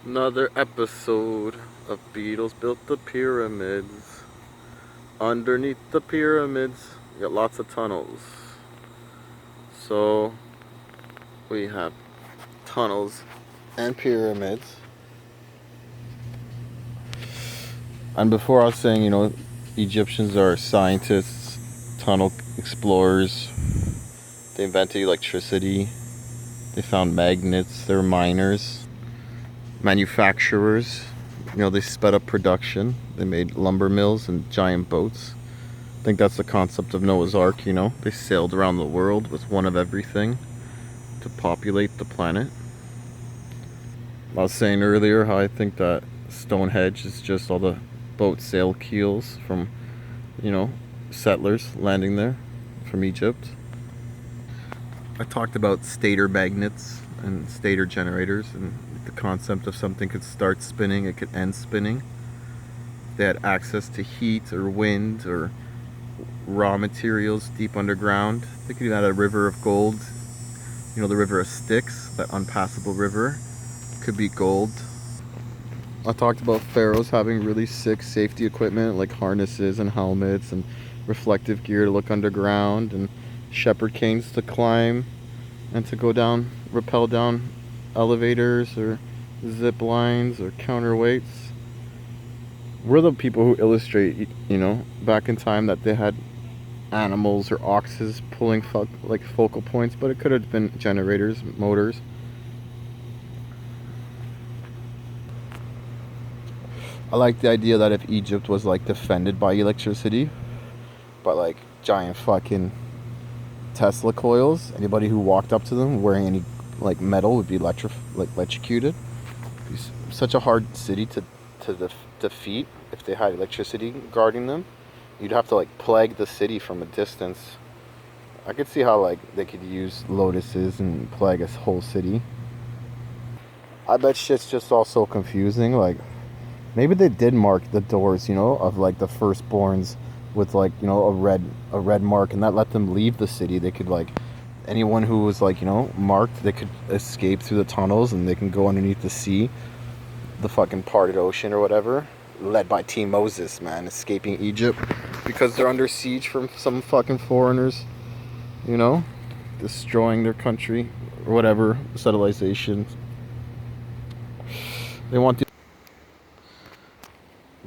Another episode of Beetles built the pyramids. Underneath the pyramids, you got lots of tunnels. So we have tunnels and pyramids. And before I was saying, Egyptians are scientists, tunnel explorers. They invented electricity. They found magnets. They're miners, manufacturers. They sped up production. They made lumber mills and giant boats. I think that's the concept of Noah's Ark. They sailed around the world with one of everything to populate the planet. I was saying earlier how I think that Stonehenge is just all the boat sail keels from, settlers landing there from Egypt. I talked about stator magnets and stator generators and the concept of something could start spinning, it could end spinning. They had access to heat or wind or raw materials deep underground. They could even have a river of gold. The river of Styx, that unpassable river, could be gold. I talked about pharaohs having really sick safety equipment like harnesses and helmets and reflective gear to look underground and shepherd canes to climb and to go down, rappel down elevators or zip lines or counterweights. We're the people who illustrate, back in time that they had animals or oxes pulling focal points, but it could have been generators, motors. I like the idea that if Egypt was defended by electricity, by giant fucking Tesla coils, anybody who walked up to them wearing any metal would be electrocuted. It'd be such a hard city to defeat if they had electricity guarding them. You'd have to plague the city from a distance. I could see how they could use lotuses and plague a whole city. I bet shit's just all so confusing. Maybe they did mark the doors, of the firstborns with a red mark, and that let them leave the city. They could anyone who was marked, they could escape through the tunnels and they can go underneath the sea, the fucking parted ocean or whatever. Led by Team Moses, man, escaping Egypt because they're under siege from some fucking foreigners, destroying their country or whatever, civilization. They want to.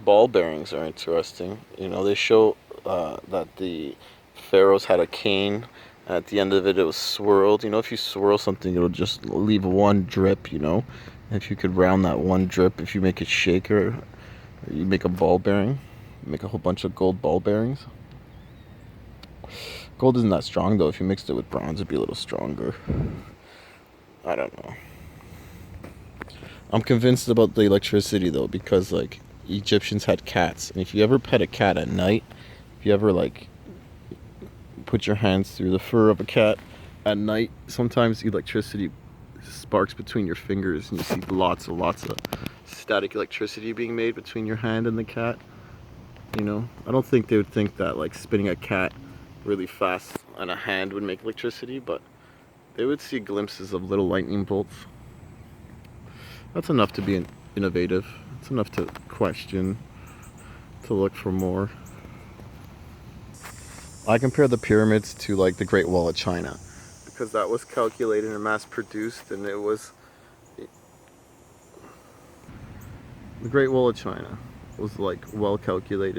Ball bearings are interesting. They show that the pharaohs had a cane. At the end of it, it was swirled. If you swirl something, it'll just leave one drip, If you could round that one drip, if you make it shaker, you make a ball bearing, make a whole bunch of gold ball bearings. Gold isn't that strong, though. If you mixed it with bronze, it'd be a little stronger. I don't know. I'm convinced about the electricity, though, because, Egyptians had cats. And if you ever pet a cat at night, if you ever, put your hands through the fur of a cat at night, sometimes electricity sparks between your fingers and you see lots of static electricity being made between your hand and the cat. I don't think they would think that spinning a cat really fast on a hand would make electricity, but they would see glimpses of little lightning bolts. That's enough to be innovative. It's enough to question, to look for more. I compare the pyramids to the Great Wall of China, because that was calculated and mass produced, and it was the Great Wall of China was well calculated